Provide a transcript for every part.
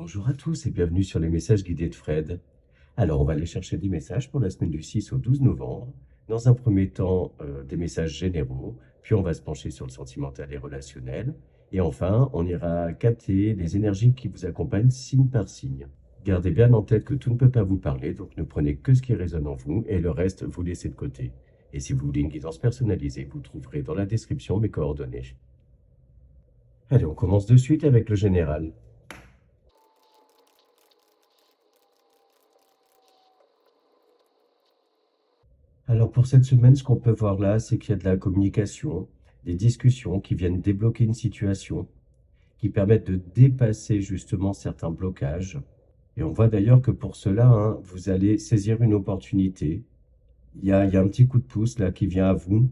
Bonjour à tous et bienvenue sur les messages guidés de Fred. Alors, on va aller chercher des messages pour la semaine du 6 au 12 novembre. Dans un premier temps, des messages généraux, puis on va se pencher sur le sentimental et relationnel. Et enfin, on ira capter les énergies qui vous accompagnent signe par signe. Gardez bien en tête que tout ne peut pas vous parler, donc ne prenez que ce qui résonne en vous et le reste, vous laissez de côté. Et si vous voulez une guidance personnalisée, vous trouverez dans la description mes coordonnées. Allez, on commence de suite avec le général. Alors pour cette semaine, ce qu'on peut voir là, c'est qu'il y a de la communication, des discussions qui viennent débloquer une situation, qui permettent de dépasser justement certains blocages. Et on voit d'ailleurs que pour cela, vous allez saisir une opportunité. Il y a un petit coup de pouce là qui vient à vous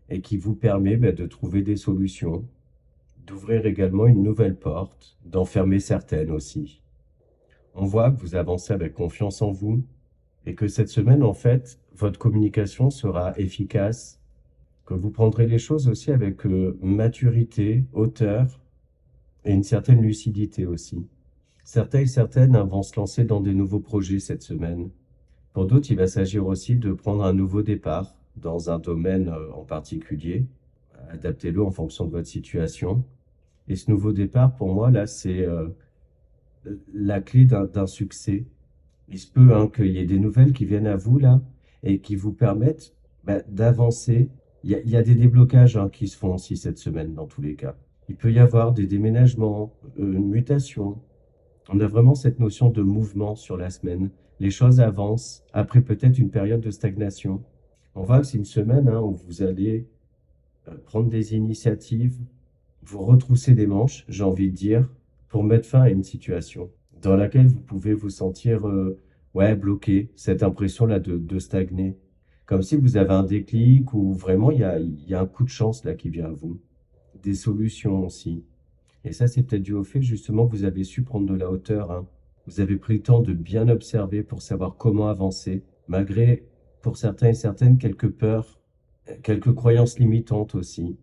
et qui vous permet de trouver des solutions, d'ouvrir également une nouvelle porte, d'enfermer certaines aussi. On voit que vous avancez avec confiance en vous et que cette semaine, en fait, votre communication sera efficace, que vous prendrez les choses aussi avec maturité, hauteur et une certaine lucidité aussi. Certains et certaines vont se lancer dans des nouveaux projets cette semaine. Pour d'autres, il va s'agir aussi de prendre un nouveau départ dans un domaine en particulier. Adaptez-le en fonction de votre situation. Et ce nouveau départ, pour moi, là, c'est la clé d'un succès. Il se peut qu'il y ait des nouvelles qui viennent à vous là et qui vous permettent d'avancer. Il y a des déblocages qui se font aussi cette semaine dans tous les cas. Il peut y avoir des déménagements, une mutation. On a vraiment cette notion de mouvement sur la semaine. Les choses avancent après peut-être une période de stagnation. On voit que c'est une semaine où vous allez prendre des initiatives, vous retrousser des manches, j'ai envie de dire, pour mettre fin à une situation dans laquelle vous pouvez vous sentir bloqué, cette impression-là de stagner. Comme si vous avez un déclic ou vraiment il y a un coup de chance là qui vient à vous. Des solutions aussi. Et ça, c'est peut-être dû au fait justement que vous avez su prendre de la hauteur. Vous avez pris le temps de bien observer pour savoir comment avancer, malgré, pour certains et certaines, quelques peurs, quelques croyances limitantes aussi.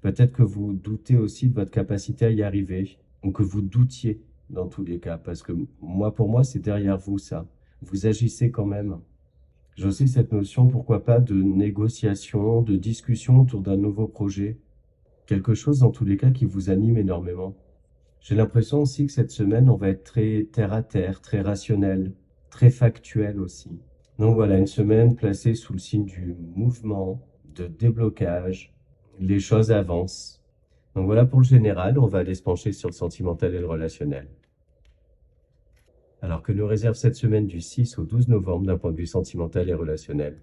Peut-être que vous doutez aussi de votre capacité à y arriver, ou que vous doutiez dans tous les cas, parce que moi, pour moi, c'est derrière vous ça. Vous agissez quand même. J'ai aussi cette notion, pourquoi pas, de négociation, de discussion autour d'un nouveau projet. Quelque chose dans tous les cas qui vous anime énormément. J'ai l'impression aussi que cette semaine, on va être très terre à terre, très rationnel, très factuel aussi. Donc voilà, une semaine placée sous le signe du mouvement, de déblocage. Les choses avancent. Donc voilà pour le général, on va aller se pencher sur le sentimental et le relationnel. Alors que nous réserve cette semaine du 6 au 12 novembre d'un point de vue sentimental et relationnel?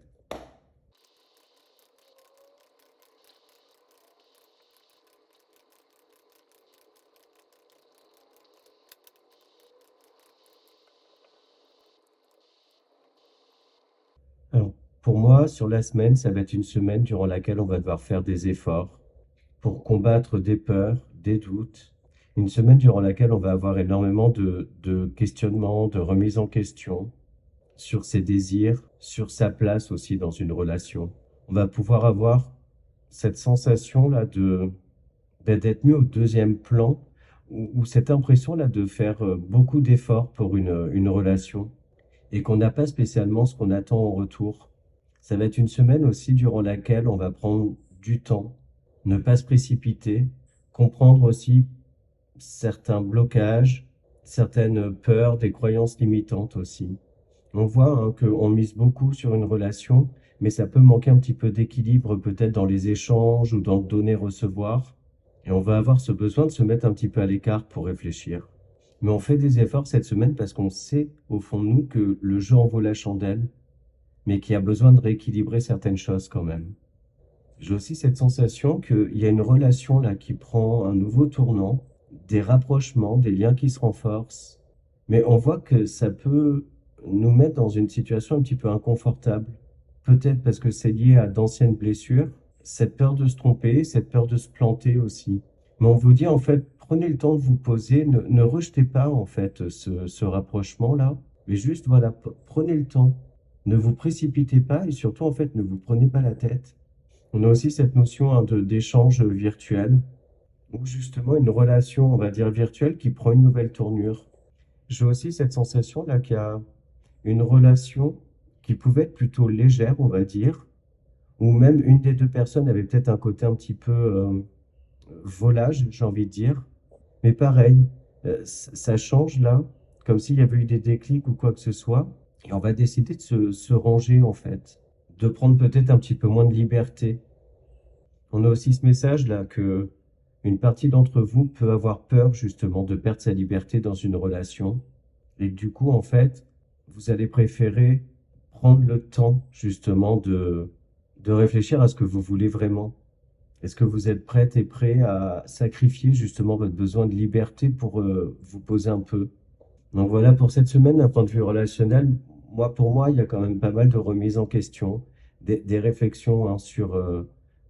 Alors, pour moi, sur la semaine, ça va être une semaine durant laquelle on va devoir faire des efforts pour combattre des peurs, des doutes. Une semaine durant laquelle on va avoir énormément de questionnements, de remises en question sur ses désirs, sur sa place aussi dans une relation. On va pouvoir avoir cette sensation-là d'être mis au deuxième plan ou cette impression-là de faire beaucoup d'efforts pour une relation et qu'on n'a pas spécialement ce qu'on attend en retour. Ça va être une semaine aussi durant laquelle on va prendre du temps, ne pas se précipiter, comprendre aussi certains blocages, certaines peurs, des croyances limitantes aussi. On voit qu'on mise beaucoup sur une relation, mais ça peut manquer un petit peu d'équilibre peut-être dans les échanges ou dans le donner-recevoir. Et on va avoir ce besoin de se mettre un petit peu à l'écart pour réfléchir. Mais on fait des efforts cette semaine parce qu'on sait au fond de nous que le jeu en vaut la chandelle, mais qu'il y a besoin de rééquilibrer certaines choses quand même. J'ai aussi cette sensation qu'il y a une relation là qui prend un nouveau tournant, des rapprochements, des liens qui se renforcent, mais on voit que ça peut nous mettre dans une situation un petit peu inconfortable. Peut-être parce que c'est lié à d'anciennes blessures, cette peur de se tromper, cette peur de se planter aussi. Mais on vous dit en fait, prenez le temps de vous poser, ne rejetez pas en fait ce rapprochement-là, mais juste voilà, prenez le temps. Ne vous précipitez pas et surtout en fait, ne vous prenez pas la tête. On a aussi cette notion d'échange virtuel, ou justement une relation, on va dire, virtuelle qui prend une nouvelle tournure. J'ai aussi cette sensation-là qu'il y a une relation qui pouvait être plutôt légère, on va dire, ou même une des deux personnes avait peut-être un côté un petit peu volage, j'ai envie de dire. Mais pareil, ça change là, comme s'il y avait eu des déclics ou quoi que ce soit, et on va décider de se ranger en fait, de prendre peut-être un petit peu moins de liberté. On a aussi ce message là que une partie d'entre vous peut avoir peur justement de perdre sa liberté dans une relation, et que du coup en fait, vous allez préférer prendre le temps justement de réfléchir à ce que vous voulez vraiment. Est-ce que vous êtes prête et prêt à sacrifier justement votre besoin de liberté pour vous poser un peu? Donc voilà pour cette semaine, d'un point de vue relationnel, pour moi, il y a quand même pas mal de remises en question, des réflexions hein, sur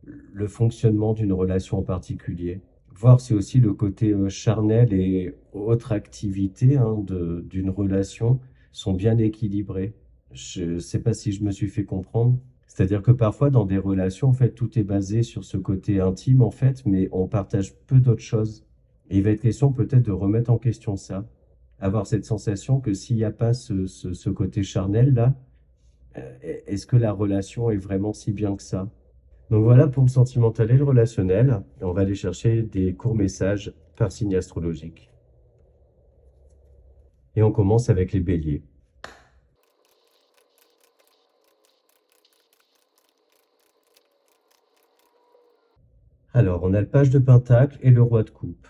le fonctionnement d'une relation en particulier. Voir si aussi le côté charnel et autres activités hein, d'une relation sont bien équilibrées. Je ne sais pas si je me suis fait comprendre. C'est-à-dire que parfois, dans des relations, en fait, tout est basé sur ce côté intime, en fait, mais on partage peu d'autres choses. Et il va être question peut-être de remettre en question ça. Avoir cette sensation que s'il n'y a pas ce côté charnel-là, est-ce que la relation est vraiment si bien que ça? Donc voilà pour le sentimental et le relationnel. Et on va aller chercher des courts messages par signe astrologique. Et on commence avec les béliers. Alors, on a le page de Pentacle et le roi de coupe.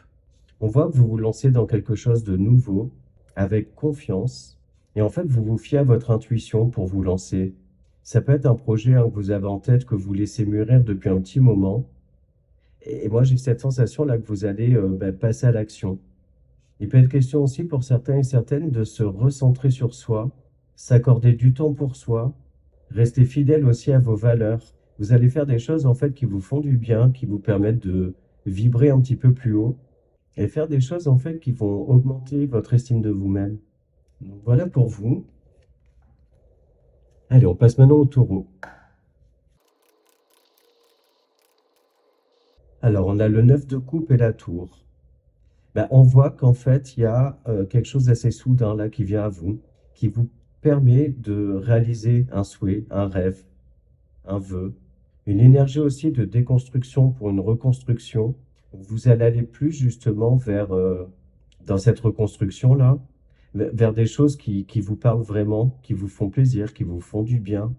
On voit que vous vous lancez dans quelque chose de nouveau, avec confiance, et en fait, vous vous fiez à votre intuition pour vous lancer. Ça peut être un projet hein, que vous avez en tête, que vous laissez mûrir depuis un petit moment, et moi j'ai cette sensation-là que vous allez passer à l'action. Il peut être question aussi pour certains et certaines de se recentrer sur soi, s'accorder du temps pour soi, rester fidèle aussi à vos valeurs. Vous allez faire des choses en fait qui vous font du bien, qui vous permettent de vibrer un petit peu plus haut et faire des choses en fait qui vont augmenter votre estime de vous-même. Donc voilà pour vous. Allez, on passe maintenant au taureau. Alors, on a le 9 de coupe et la tour. Ben, on voit qu'en fait, il y a quelque chose d'assez soudain là qui vient à vous, qui vous permet de réaliser un souhait, un rêve, un vœu. Une énergie aussi de déconstruction pour une reconstruction. Vous allez aller plus justement vers, dans cette reconstruction-là, vers des choses qui vous parlent vraiment, qui vous font plaisir, qui vous font du bien,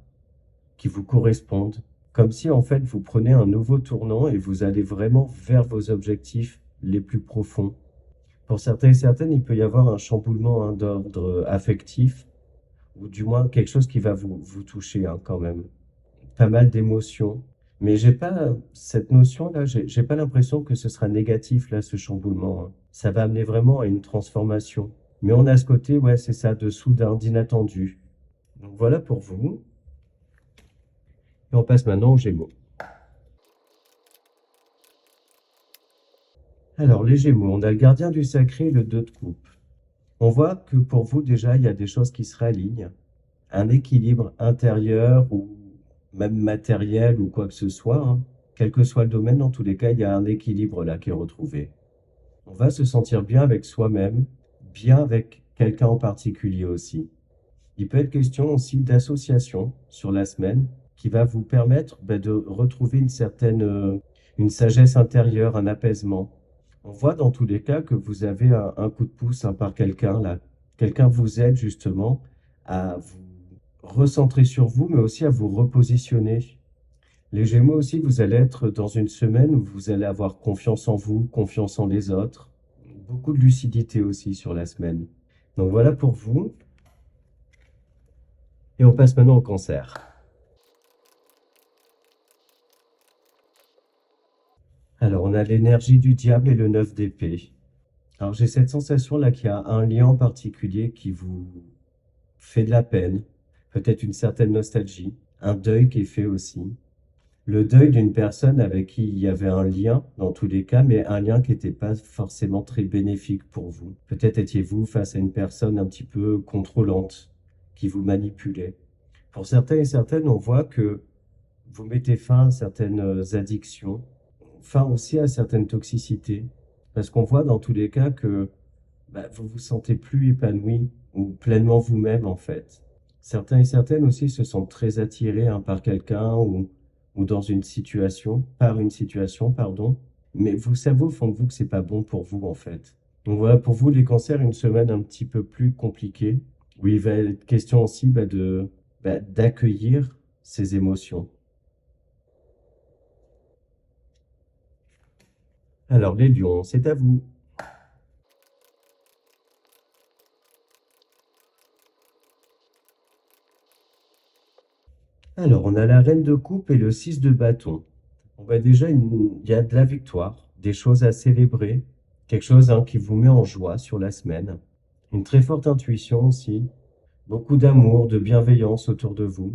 qui vous correspondent. Comme si en fait vous prenez un nouveau tournant et vous allez vraiment vers vos objectifs les plus profonds. Pour certains et certaines, il peut y avoir un chamboulement hein, d'ordre affectif, ou du moins quelque chose qui va vous toucher hein, quand même. Pas mal d'émotions. Mais j'ai pas cette notion-là, j'ai pas l'impression que ce sera négatif là, ce chamboulement, hein. Ça va amener vraiment à une transformation. Mais on a ce côté, ouais, c'est ça, de soudain, d'inattendu. Donc voilà pour vous. Et on passe maintenant aux Gémeaux. Alors, les Gémeaux, on a le gardien du sacré et le 2 de coupe. On voit que pour vous, déjà, il y a des choses qui se réalignent. Un équilibre intérieur ou même matériel ou quoi que ce soit, hein. Quel que soit le domaine, dans tous les cas, il y a un équilibre là qui est retrouvé. On va se sentir bien avec soi-même, bien avec quelqu'un en particulier aussi. Il peut être question aussi d'association sur la semaine qui va vous permettre de retrouver une sagesse intérieure, un apaisement. On voit dans tous les cas que vous avez un coup de pouce hein, par quelqu'un là. Quelqu'un vous aide justement à vous recentrer sur vous, mais aussi à vous repositionner. Les Gémeaux aussi, vous allez être dans une semaine où vous allez avoir confiance en vous, confiance en les autres. Beaucoup de lucidité aussi sur la semaine. Donc voilà pour vous. Et on passe maintenant au cancer. Alors on a l'énergie du diable et le 9 d'épée. Alors j'ai cette sensation-là qu'il y a un lien en particulier qui vous fait de la peine, peut-être une certaine nostalgie, un deuil qui est fait aussi. Le deuil d'une personne avec qui il y avait un lien, dans tous les cas, mais un lien qui n'était pas forcément très bénéfique pour vous. Peut-être étiez-vous face à une personne un petit peu contrôlante, qui vous manipulait. Pour certains et certaines, on voit que vous mettez fin à certaines addictions, fin aussi à certaines toxicités, parce qu'on voit dans tous les cas que bah, vous vous sentez plus épanoui ou pleinement vous-même en fait. Certains et certaines aussi se sentent très attirés hein, par quelqu'un ou dans une situation, par une situation, pardon. Mais vous savez au fond de vous que c'est pas bon pour vous en fait. Donc voilà, pour vous les cancers, une semaine un petit peu plus compliquée, où il va être question aussi d'accueillir ces émotions. Alors les lions, c'est à vous. Alors on a la reine de coupe et le 6 de bâton. On va déjà, il y a de la victoire, des choses à célébrer, quelque chose hein, qui vous met en joie sur la semaine. Une très forte intuition aussi, beaucoup d'amour, de bienveillance autour de vous.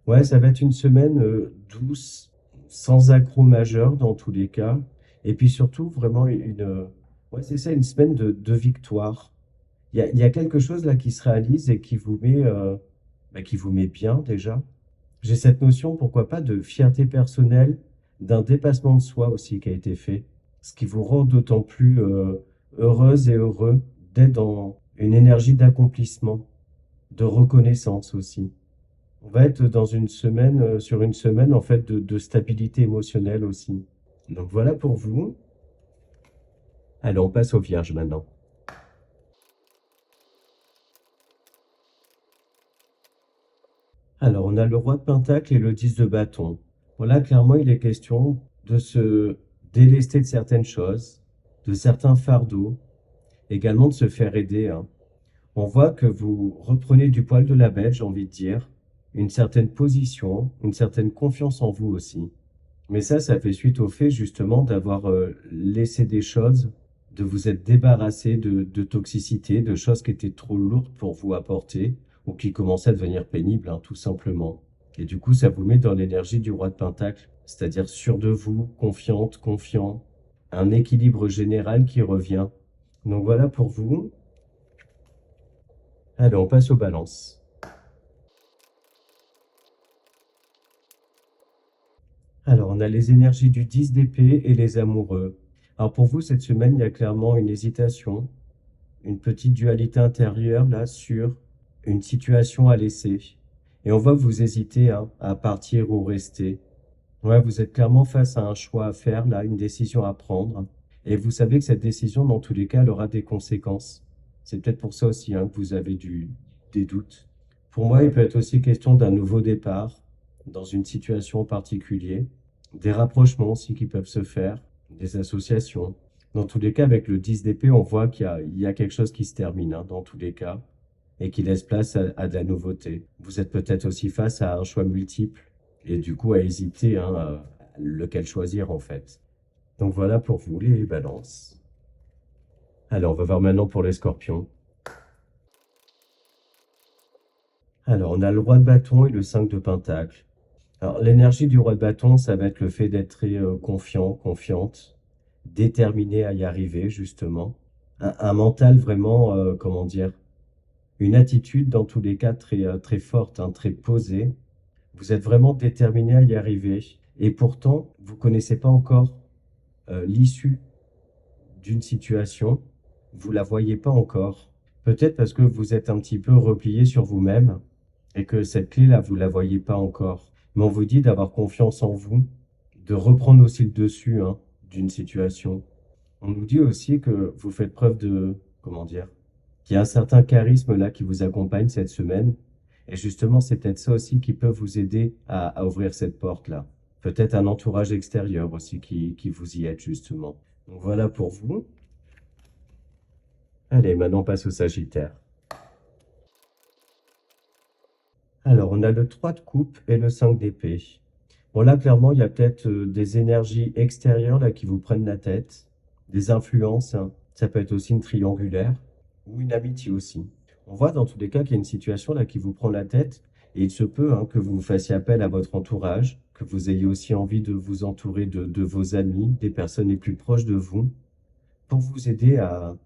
Ouais, ça va être une semaine douce, sans accroc majeur dans tous les cas. Et puis surtout, vraiment ouais, c'est ça, une semaine de victoire. Il y a quelque chose là qui se réalise et qui vous met bien déjà. J'ai cette notion, pourquoi pas, de fierté personnelle, d'un dépassement de soi aussi qui a été fait, ce qui vous rend d'autant plus heureuse et heureux d'être dans une énergie d'accomplissement, de reconnaissance aussi. On va être dans une semaine, sur une semaine en fait de stabilité émotionnelle aussi. Donc voilà pour vous. Allez, on passe aux vierges maintenant. Alors, on a le roi de Pentacle et le 10 de bâton. Voilà, clairement, il est question de se délester de certaines choses, de certains fardeaux, également de se faire aider, hein. On voit que vous reprenez du poil de la bête, j'ai envie de dire, une certaine position, une certaine confiance en vous aussi. Mais ça fait suite au fait justement d'avoir laissé des choses, de vous être débarrassé de toxicité, de choses qui étaient trop lourdes pour vous apporter ou qui commençaient à devenir pénibles, hein, tout simplement. Et du coup, ça vous met dans l'énergie du roi de Pentacle, c'est-à-dire sûr de vous, confiante, confiant, un équilibre général qui revient. Donc voilà pour vous. Allez, on passe aux balances. Alors, on a les énergies du 10 d'épée et les amoureux. Alors pour vous, cette semaine, il y a clairement une hésitation, une petite dualité intérieure là sur une situation à laisser. Et on voit que vous hésitez hein, à partir ou rester. Ouais, vous êtes clairement face à un choix à faire là, une décision à prendre. Et vous savez que cette décision, dans tous les cas, elle aura des conséquences. C'est peut-être pour ça aussi hein, que vous avez des doutes. Pour moi, il peut être aussi question d'un nouveau départ dans une situation en particulier, des rapprochements aussi qui peuvent se faire, des associations. Dans tous les cas, avec le 10 d'épée, on voit il y a quelque chose qui se termine, hein, dans tous les cas, et qui laisse place à de la nouveauté. Vous êtes peut-être aussi face à un choix multiple, et du coup à hésiter, hein, lequel choisir en fait. Donc voilà pour vous les balances. Alors, on va voir maintenant pour les scorpions. Alors, on a le roi de bâton et le 5 de pentacle. Alors, l'énergie du roi de bâton, ça va être le fait d'être très confiant, confiante, déterminé à y arriver, justement. Un mental vraiment, comment dire, une attitude dans tous les cas très forte, hein, très posée. Vous êtes vraiment déterminé à y arriver. Et pourtant, vous connaissez pas encore l'issue d'une situation. Vous la voyez pas encore. Peut-être parce que vous êtes un petit peu replié sur vous-même et que cette clé-là, vous la voyez pas encore. Mais on vous dit d'avoir confiance en vous, de reprendre aussi le dessus, hein, d'une situation. On nous dit aussi que vous faites preuve de, comment dire, qu'il y a un certain charisme là qui vous accompagne cette semaine. Et justement, c'est peut-être ça aussi qui peut vous aider à ouvrir cette porte-là. Peut-être un entourage extérieur aussi qui vous y aide justement. Donc voilà pour vous. Allez, maintenant on passe au Sagittaire. Alors, on a le 3 de coupe et le 5 d'épée. Bon, là, clairement, il y a peut-être des énergies extérieures là qui vous prennent la tête, des influences, hein. Ça peut être aussi une triangulaire ou une amitié aussi. On voit dans tous les cas qu'il y a une situation là qui vous prend la tête et il se peut hein, que vous fassiez appel à votre entourage, que vous ayez aussi envie de vous entourer de vos amis, des personnes les plus proches de vous, pour vous aider à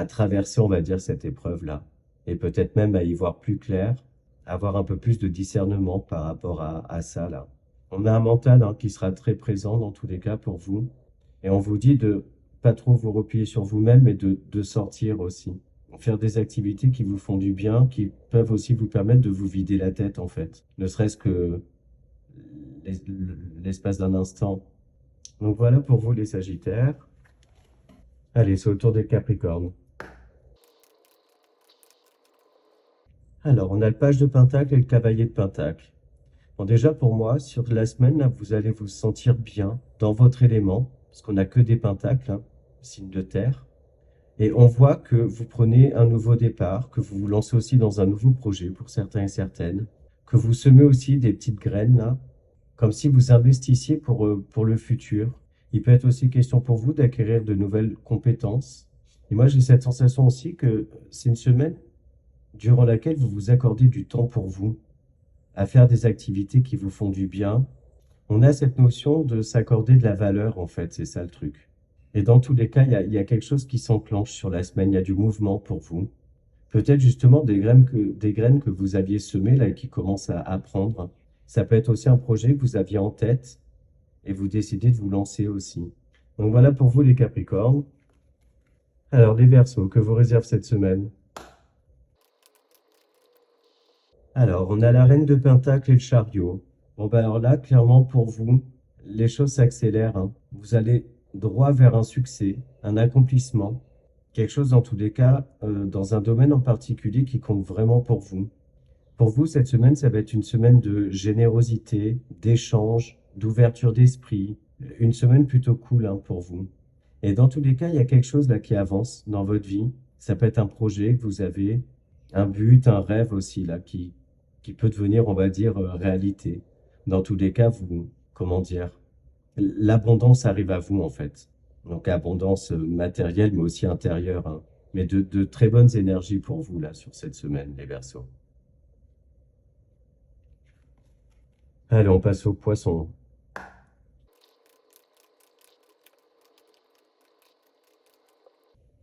traverser, on va dire, cette épreuve-là. Et peut-être même à y voir plus clair, avoir un peu plus de discernement par rapport à ça, là. On a un mental hein, qui sera très présent dans tous les cas pour vous. Et on vous dit de pas trop vous replier sur vous-même, mais de sortir aussi. Faire des activités qui vous font du bien, qui peuvent aussi vous permettre de vous vider la tête, en fait. Ne serait-ce que l'es- l'espace d'un instant. Donc voilà pour vous les Sagittaires. Allez, c'est au tour des Capricornes. Alors, on a le page de Pentacle et le cavalier de Pentacle. Bon, déjà pour moi, sur la semaine, là, vous allez vous sentir bien dans votre élément, parce qu'on n'a que des pentacles, hein, signe de terre. Et on voit que vous prenez un nouveau départ, que vous vous lancez aussi dans un nouveau projet pour certains et certaines, que vous semez aussi des petites graines là, comme si vous investissiez pour le futur. Il peut être aussi question pour vous d'acquérir de nouvelles compétences. Et moi, j'ai cette sensation aussi que c'est une semaine durant laquelle vous vous accordez du temps pour vous, à faire des activités qui vous font du bien. On a cette notion de s'accorder de la valeur, en fait, c'est ça le truc. Et dans tous les cas, il y a quelque chose qui s'enclenche sur la semaine, il y a du mouvement pour vous. Peut-être justement des graines que vous aviez semées là et qui commencent à prendre. Ça peut être aussi un projet que vous aviez en tête et vous décidez de vous lancer aussi. Donc voilà pour vous les Capricornes. Alors les Verseaux, que vous réserve cette semaine? Alors, on a la reine de Pentacle et le chariot. Bon, ben alors là, clairement, pour vous, les choses s'accélèrent, hein. Vous allez droit vers un succès, un accomplissement, quelque chose dans tous les cas, dans un domaine en particulier qui compte vraiment pour vous. Pour vous, cette semaine, ça va être une semaine de générosité, d'échange, d'ouverture d'esprit, une semaine plutôt cool, hein, pour vous. Et dans tous les cas, il y a quelque chose là qui avance dans votre vie. Ça peut être un projet que vous avez, un but, un rêve aussi là qui peut devenir, on va dire, réalité. Dans tous les cas, vous, comment dire, l'abondance arrive à vous en fait. Donc abondance matérielle, mais aussi intérieure, hein. Mais de très bonnes énergies pour vous là sur cette semaine, les Verseaux. Allez, on passe aux Poissons.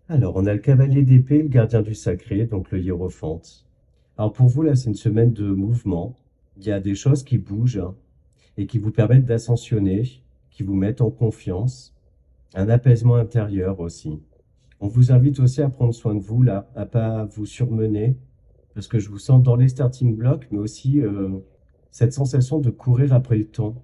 Alors, on a le cavalier d'épée, le gardien du sacré, donc le hiérophante. Alors pour vous, là, c'est une semaine de mouvement. Il y a des choses qui bougent, hein, et qui vous permettent d'ascensionner, qui vous mettent en confiance, un apaisement intérieur aussi. On vous invite aussi à prendre soin de vous, là, à pas vous surmener, parce que je vous sens dans les starting blocks, mais aussi cette sensation de courir après le temps.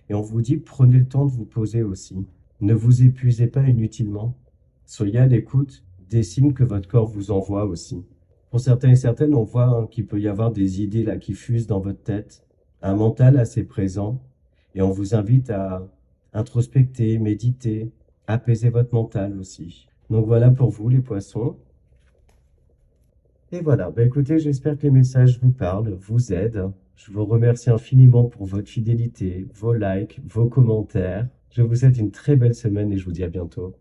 Et on vous dit, prenez le temps de vous poser aussi. Ne vous épuisez pas inutilement. Soyez à l'écoute des signes que votre corps vous envoie aussi. Pour certains et certaines, on voit hein, qu'il peut y avoir des idées là qui fusent dans votre tête, un mental assez présent, et on vous invite à introspecter, méditer, apaiser votre mental aussi. Donc voilà pour vous les poissons. Et voilà, bah écoutez, j'espère que les messages vous parlent, vous aident. Je vous remercie infiniment pour votre fidélité, vos likes, vos commentaires. Je vous souhaite une très belle semaine et je vous dis à bientôt.